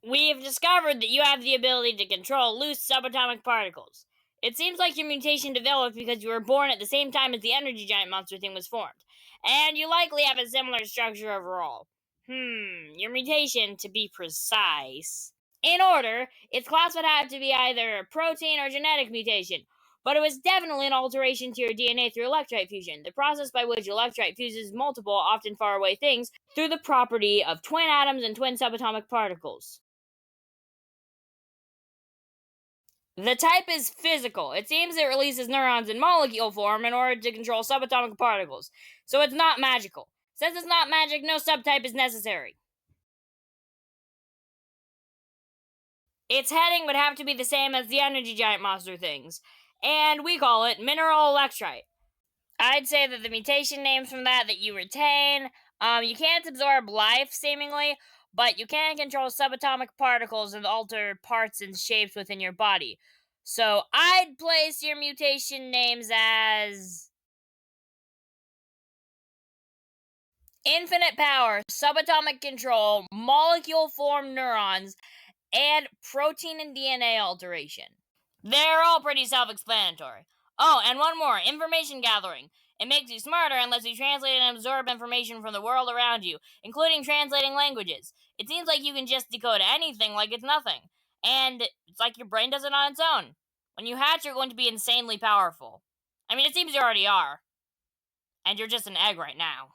We've discovered that you have the ability to control loose subatomic particles. It seems like your mutation developed because you were born at the same time as the energy giant monster thing was formed, and you likely have a similar structure overall. Your mutation, to be precise. In order, its class would have to be either a protein or genetic mutation, but it was definitely an alteration to your DNA through electrolyte fusion, the process by which electrolyte fuses multiple, often far away things through the property of twin atoms and twin subatomic particles. The type is physical. It seems it releases neurons in molecule form in order to control subatomic particles, so it's not magical. Since it's not magic, no subtype is necessary. Its heading would have to be the same as the energy giant monster things, and we call it mineral electrite. I'd say that the mutation names from that you retain, you can't absorb life, seemingly, but you can control subatomic particles and alter parts and shapes within your body. So I'd place your mutation names as infinite power, subatomic control, molecule form neurons, and protein and DNA alteration. They're all pretty self-explanatory. Oh, and one more, information gathering. It makes you smarter and lets you translate and absorb information from the world around you, including translating languages. It seems like you can just decode anything like it's nothing. And it's like your brain does it on its own. When you hatch, you're going to be insanely powerful. I mean, it seems you already are. And you're just an egg right now.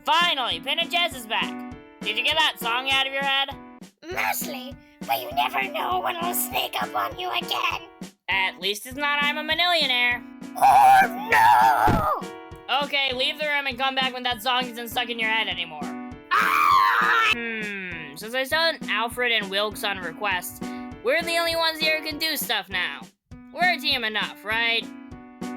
Finally, Pin and Jess is back. Did you get that song out of your head? Mostly, but you never know when it'll sneak up on you again. At least it's not I'm a Millionaire. Oh no! Okay, leave the room and come back when that song isn't stuck in your head anymore. Ah! Since I sent Alfred and Wilkes on request, we're the only ones here who can do stuff now. We're a team enough, right?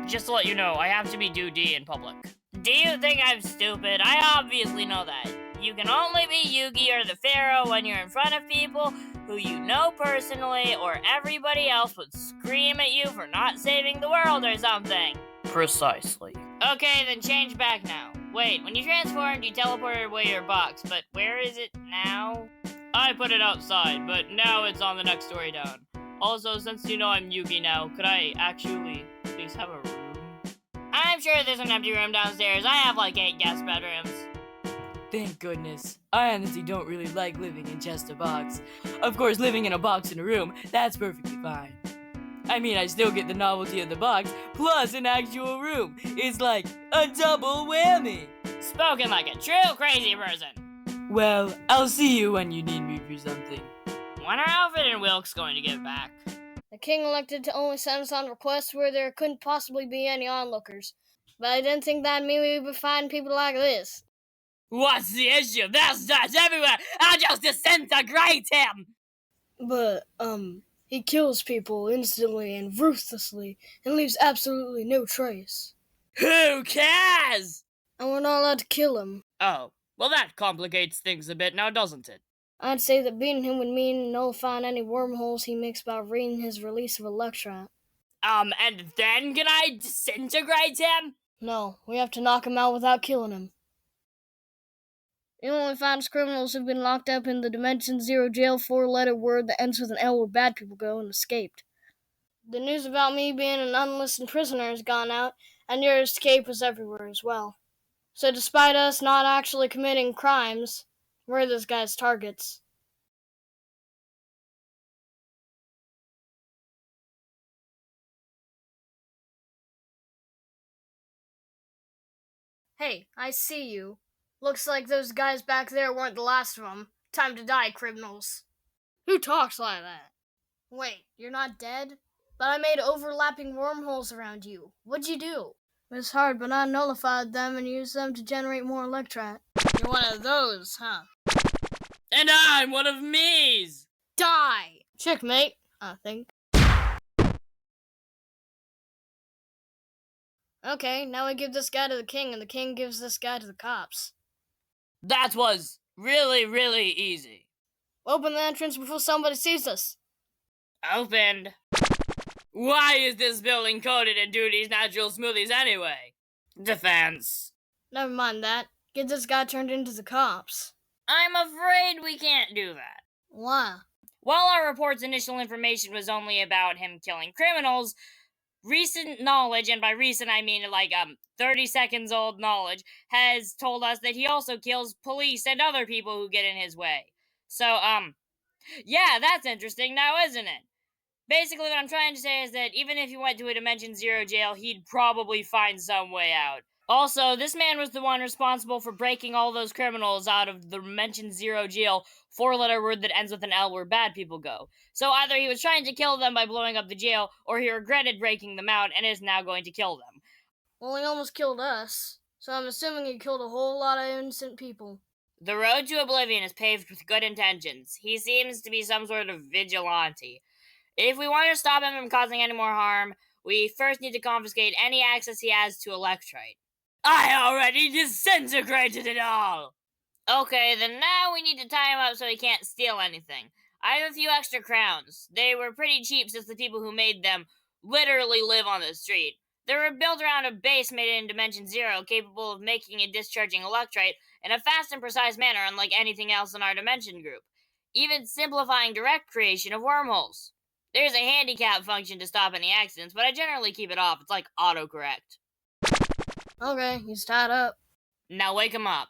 Just to let you know, I have to be D in public. Do you think I'm stupid? I obviously know that. You can only be Yugi or the Pharaoh when you're in front of people who you know personally, or everybody else would scream at you for not saving the world or something. Precisely. Okay, then change back now. Wait, when you transformed, you teleported away your box, but where is it now? I put it outside, but now it's on the next story down. Also, since you know I'm Yugi now, could I actually please have a room? I'm sure there's an empty room downstairs. I have like 8 guest bedrooms. Thank goodness. I honestly don't really like living in just a box. Of course, living in a box in a room, that's perfectly fine. I mean, I still get the novelty of the box, plus an actual room. It's like a double whammy. Spoken like a true crazy person. Well, I'll see you when you need me for something. When are Alfred and Wilkes going to get back? The king elected to only send us on requests where there couldn't possibly be any onlookers. But I didn't think that'd mean we would find people like this. What's the issue? There's stars everywhere! I'll just disintegrate him! But, he kills people instantly and ruthlessly and leaves absolutely no trace. Who cares? And we're not allowed to kill him. Oh, well that complicates things a bit now, doesn't it? I'd say that beating him would mean nullifying any wormholes he makes by reading his release of Electron. And then can I disintegrate him? No, we have to knock him out without killing him. The only finest criminals who've been locked up in the Dimension Zero jail 4-letter word that ends with an L where bad people go and escaped. The news about me being an unlisted prisoner has gone out, and your escape was everywhere as well. So despite us not actually committing crimes, we're this guy's targets. Hey, I see you. Looks like those guys back there weren't the last of them. Time to die, criminals. Who talks like that? Wait, you're not dead? But I made overlapping wormholes around you. What'd you do? It's hard, but I nullified them and used them to generate more electrite. You're one of those, huh? And I'm one of me's! Die! Checkmate, I think. Okay, now we give this guy to the king, and the king gives this guy to the cops. That was really, really easy. Open the entrance before somebody sees us. Opened. Why is this building coated in Duty's natural smoothies anyway? Defense. Never mind that. Get this guy turned into the cops. I'm afraid we can't do that. Why? While our report's initial information was only about him killing criminals, recent knowledge, and by recent I mean 30 seconds old knowledge, has told us that he also kills police and other people who get in his way. So, yeah, that's interesting now, isn't it? Basically, what I'm trying to say is that even if he went to a Dimension Zero jail, he'd probably find some way out. Also, this man was the one responsible for breaking all those criminals out of the Dimension Zero jail 4-letter word that ends with an L where bad people go. So either he was trying to kill them by blowing up the jail, or he regretted breaking them out and is now going to kill them. Well, he almost killed us. So I'm assuming he killed a whole lot of innocent people. The road to oblivion is paved with good intentions. He seems to be some sort of vigilante. If we want to stop him from causing any more harm, we first need to confiscate any access he has to electrite. I already disintegrated it all! Okay, then now we need to tie him up so he can't steal anything. I have a few extra crowns. They were pretty cheap since the people who made them literally live on the street. They were built around a base made in Dimension Zero, capable of making and discharging electrite in a fast and precise manner unlike anything else in our dimension group, even simplifying direct creation of wormholes. There's a handicap function to stop any accidents, but I generally keep it off. It's like autocorrect. Okay, he's tied up. Now wake him up.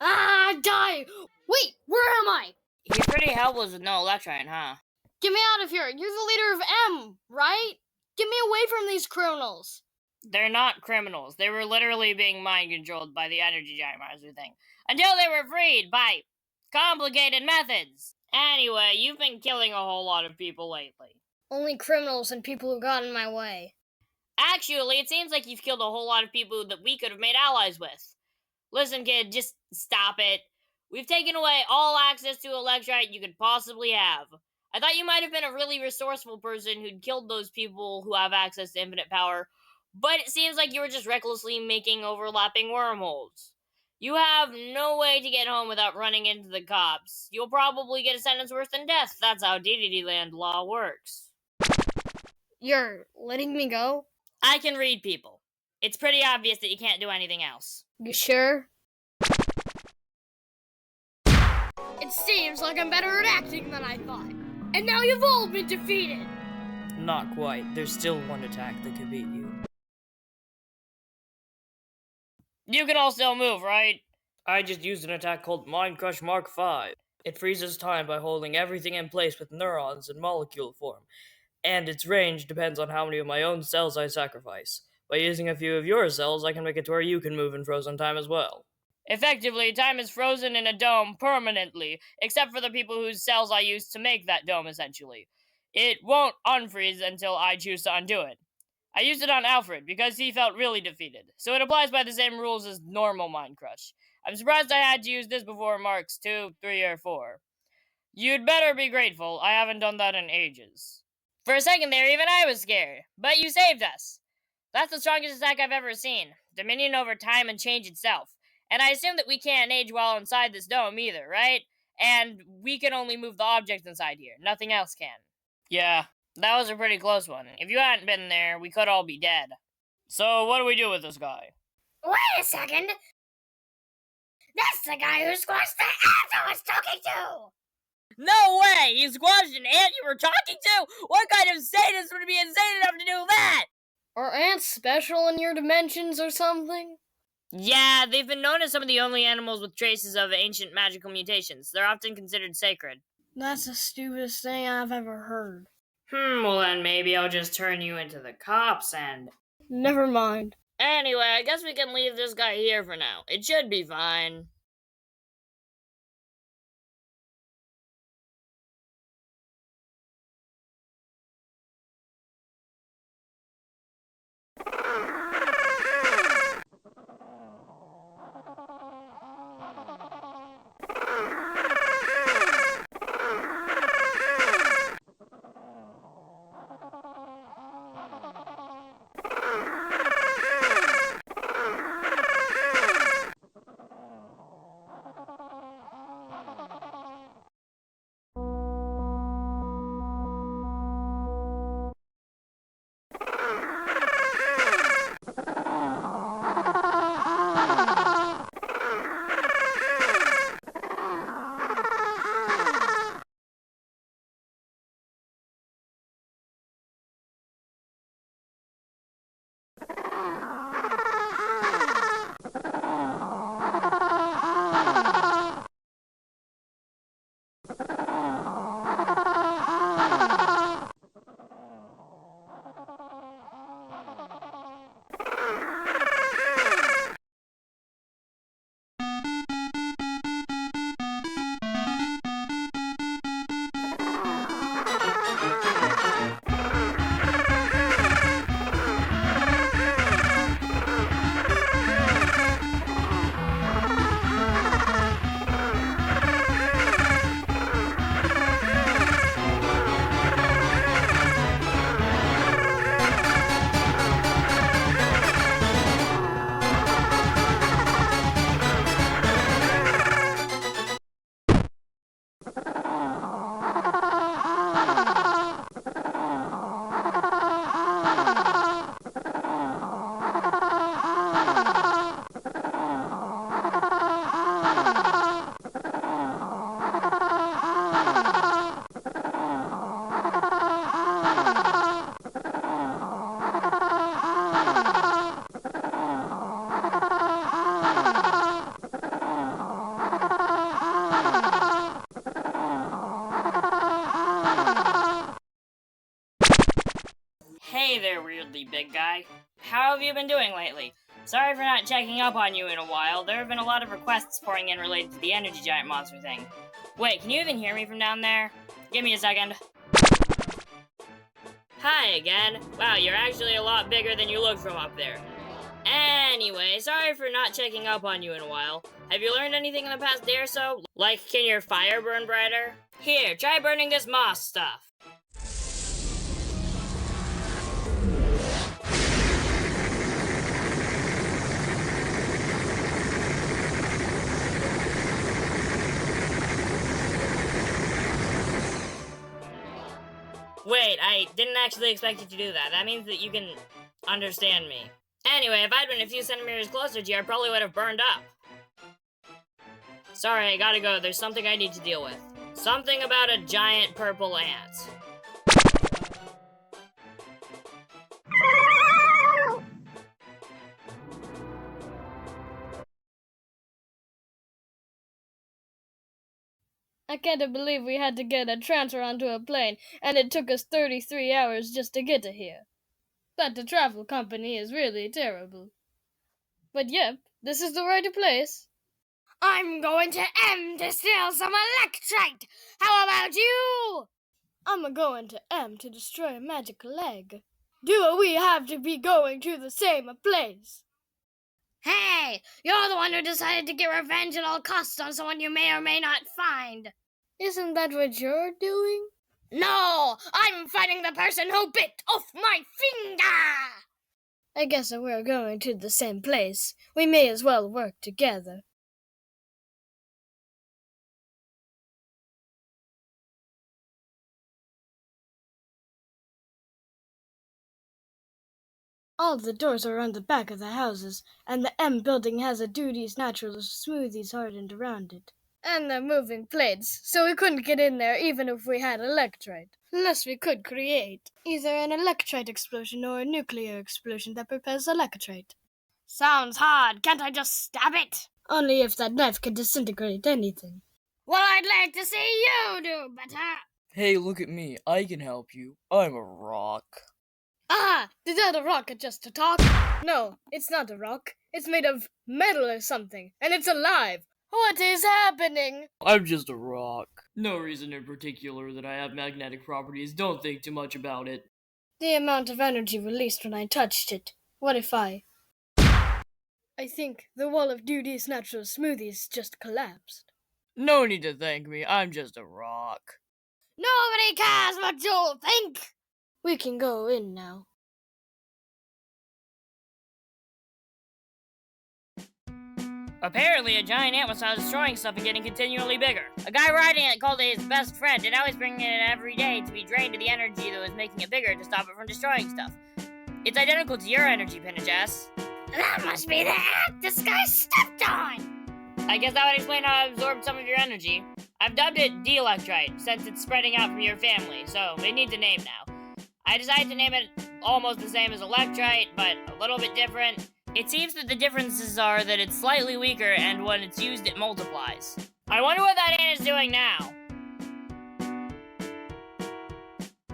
Ah, die! Wait, where am I? He's pretty helpless with no electrite, huh? Get me out of here! You're the leader of M, right? Get me away from these criminals! They're not criminals. They were literally being mind-controlled by the energy giant monster thing. Until they were freed by complicated methods. Anyway, you've been killing a whole lot of people lately. Only criminals and people who got in my way. Actually, it seems like you've killed a whole lot of people that we could have made allies with. Listen, kid, just stop it. We've taken away all access to electrite you could possibly have. I thought you might have been a really resourceful person who'd killed those people who have access to infinite power, but it seems like you were just recklessly making overlapping wormholes. You have no way to get home without running into the cops. You'll probably get a sentence worse than death. That's how DDD Land law works. You're letting me go? I can read people. It's pretty obvious that you can't do anything else. You sure? It seems like I'm better at acting than I thought. And now you've all been defeated! Not quite. There's still one attack that could beat you. You can all still move, right? I just used an attack called Mind Crush Mark V. It freezes time by holding everything in place with neurons in molecule form, and its range depends on how many of my own cells I sacrifice. By using a few of your cells, I can make it to where you can move in frozen time as well. Effectively, time is frozen in a dome permanently, except for the people whose cells I used to make that dome, essentially. It won't unfreeze until I choose to undo it. I used it on Alfred because he felt really defeated, so it applies by the same rules as normal Mind Crush. I'm surprised I had to use this before Marks 2, 3, or 4. You'd better be grateful. I haven't done that in ages. For a second there, even I was scared, but you saved us. That's the strongest attack I've ever seen. Dominion over time and change itself. And I assume that we can't age while inside this dome either, right? And we can only move the objects inside here. Nothing else can. Yeah, that was a pretty close one. If you hadn't been there, we could all be dead. So what do we do with this guy? Wait a second. That's the guy who squashed the ant I was talking to! No way! You squashed an ant you were talking to? What kind of sadist would be insane enough to do that? Are ants special in your dimensions or something? Yeah, they've been known as some of the only animals with traces of ancient magical mutations. They're often considered sacred. That's the stupidest thing I've ever heard. Well then maybe I'll just turn you into the cops and... Never mind. Anyway, I guess we can leave this guy here for now. It should be fine. Hey there, weirdly big guy. How have you been doing lately? Sorry for not checking up on you in a while. There have been a lot of requests pouring in related to the energy giant monster thing. Wait, can you even hear me from down there? Give me a second. Hi again. Wow, you're actually a lot bigger than you look from up there. Anyway, sorry for not checking up on you in a while. Have you learned anything in the past day or so? Like, can your fire burn brighter? Here, try burning this moss stuff. Wait, I didn't actually expect you to do that. That means that you can understand me. Anyway, if I'd been a few centimeters closer to you, I probably would have burned up. Sorry, I gotta go. There's something I need to deal with. Something about a giant purple ant. I can't believe we had to get a transfer onto a plane, and it took us 33 hours just to get to here. But the travel company is really terrible. But yep, this is the right place. I'm going to M to steal some electrite. How about you? I'm going to M to destroy a magical egg. Do we have to be going to the same place? Hey, you're the one who decided to get revenge at all costs on someone you may or may not find. Isn't that what you're doing? No, I'm fighting the person who bit off my finger. I guess if we're going to the same place, we may as well work together. All the doors are on the back of the houses, and the M building has a Duty's Natural Smoothies hardened around it. And they're moving plates, so we couldn't get in there even if we had electrite. Unless we could create either an electrite explosion or a nuclear explosion that propels electrite. Sounds hard. Can't I just stab it? Only if that knife can disintegrate anything. Well, I'd like to see you do better. Hey, look at me. I can help you. I'm a rock. Ah! Did that a rocket just to talk? No, it's not a rock. It's made of metal or something, and it's alive. What is happening? I'm just a rock. No reason in particular that I have magnetic properties. Don't think too much about it. The amount of energy released when I touched it. What if I think the wall of Duty's Natural Smoothies just collapsed. No need to thank me. I'm just a rock. Nobody cares what you'll think. We can go in now. Apparently, a giant ant was found destroying stuff and getting continually bigger. A guy riding it called it his best friend, and now he's bringing it every day to be drained to the energy that was making it bigger to stop it from destroying stuff. It's identical to your energy, Pinnajass. That must be the ant this guy stepped on. I guess that would explain how I absorbed some of your energy. I've dubbed it D-Electrite, since it's spreading out from your family, so it needs a name now. I decided to name it almost the same as Electrite, but a little bit different. It seems that the differences are that it's slightly weaker, and when it's used, it multiplies. I wonder what that ant is doing now.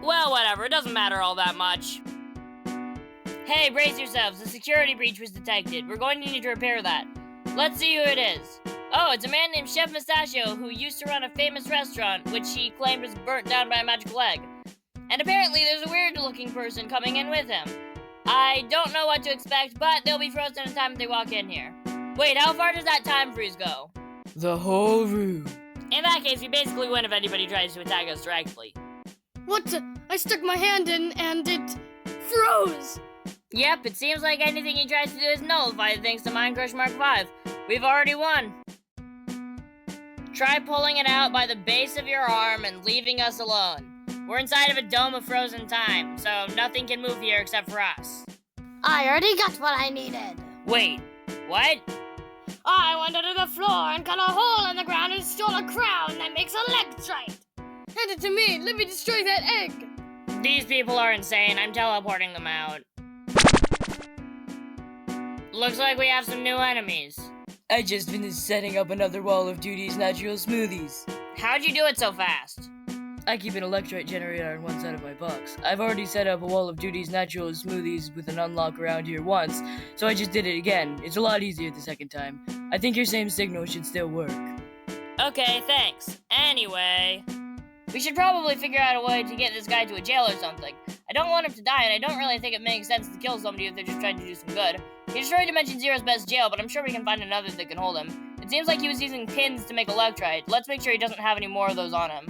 Well, whatever, it doesn't matter all that much. Hey, brace yourselves, a security breach was detected. We're going to need to repair that. Let's see who it is. Oh, it's a man named Chef Mustachio who used to run a famous restaurant, which he claimed was burnt down by a magical egg. And apparently there's a weird-looking person coming in with him. I don't know what to expect, but they'll be frozen in time if they walk in here. Wait, how far does that time freeze go? The whole room. In that case, we basically win if anybody tries to attack us directly. What the? I stuck my hand in and it froze! Yep, it seems like anything he tries to do is nullified thanks to Mind Crush Mark V. We've already won. Try pulling it out by the base of your arm and leaving us alone. We're inside of a dome of frozen time, so nothing can move here except for us. I already got what I needed. Wait, what? I went under the floor and cut a hole in the ground and stole a crown that makes electrite. Hand it to me! Let me destroy that egg! These people are insane. I'm teleporting them out. Looks like we have some new enemies. I just finished setting up another wall of Duty's Natural Smoothies. How'd you do it so fast? I keep an electrolyte generator on one side of my box. I've already set up a wall of Duty's natural smoothies with an unlock around here once, so I just did it again. It's a lot easier the second time. I think your same signal should still work. Okay, thanks. Anyway, we should probably figure out a way to get this guy to a jail or something. I don't want him to die, and I don't really think it makes sense to kill somebody if they're just trying to do some good. He destroyed Dimension Zero's best jail, but I'm sure we can find another that can hold him. It seems like he was using pins to make electrolyte. Let's make sure he doesn't have any more of those on him.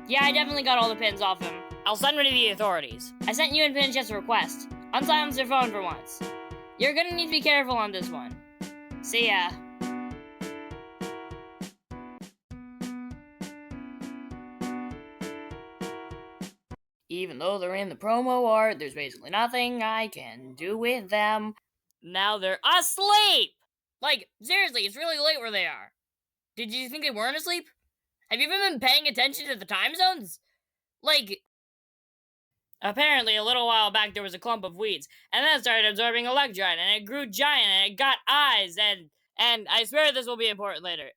Yeah, I definitely got all the pins off him. I'll send one to the authorities. I sent you and Pin just a request. Unsilence their phone for once. You're gonna need to be careful on this one. See ya. Even though they're in the promo art, there's basically nothing I can do with them. Now they're asleep! Like, seriously, it's really late where they are. Did you think they weren't asleep? Have you even been paying attention to the time zones? Like, apparently a little while back there was a clump of weeds, and then it started absorbing electron, and it grew giant, and it got eyes, and I swear this will be important later.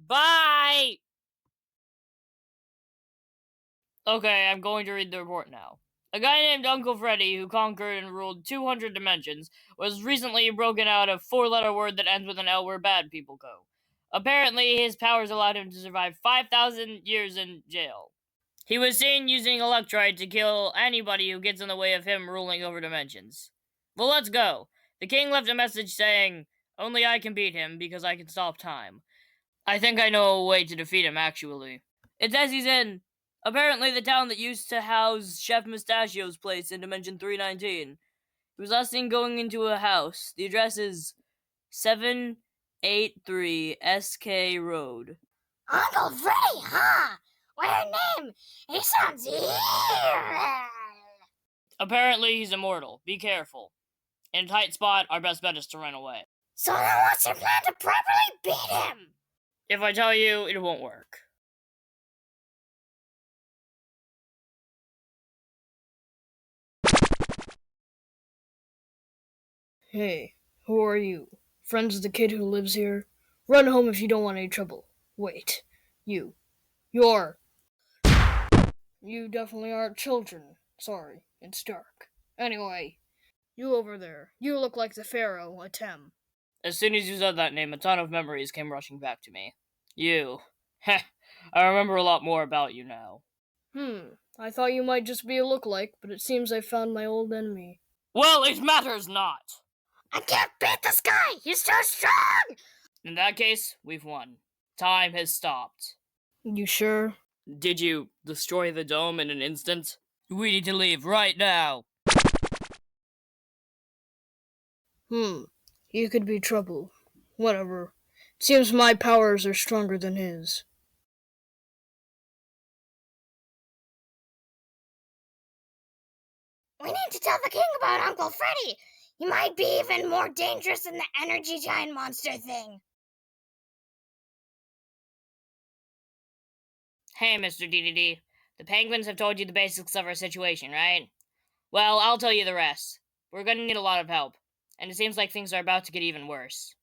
Bye! Okay, I'm going to read the report now. A guy named Uncle Freddy, who conquered and ruled 200 dimensions, was recently broken out a 4-letter word that ends with an L where bad people go. Apparently, his powers allowed him to survive 5,000 years in jail. He was seen using electrolyte to kill anybody who gets in the way of him ruling over dimensions. Well, let's go. The king left a message saying, "Only I can beat him because I can stop time." I think I know a way to defeat him, actually. It says he's in, apparently, the town that used to house Chef Mustachio's place in Dimension 319. He was last seen going into a house. The address is 783 SK Road. Uncle Freddy, huh? What a name! He sounds evil! Apparently, he's immortal. Be careful. In a tight spot, our best bet is to run away. So then what's your plan to properly beat him? If I tell you, it won't work. Hey, who are you? Friends of the kid who lives here? Run home if you don't want any trouble. Wait, you're... You definitely aren't children. Sorry, it's dark. Anyway, you over there. You look like the Pharaoh, Atem. As soon as you said that name, a ton of memories came rushing back to me. You. Heh, I remember a lot more about you now. I thought you might just be a lookalike, but it seems I found my old enemy. Well, it matters not! I can't beat this guy! He's so strong! In that case, we've won. Time has stopped. You sure? Did you destroy the dome in an instant? We need to leave right now. He could be trouble. Whatever. It seems my powers are stronger than his. We need to tell the king about Uncle Freddy! He might be even more dangerous than the energy giant monster thing. Hey, Mr. DDD. The penguins have told you the basics of our situation, right? Well, I'll tell you the rest. We're gonna need a lot of help, and it seems like things are about to get even worse.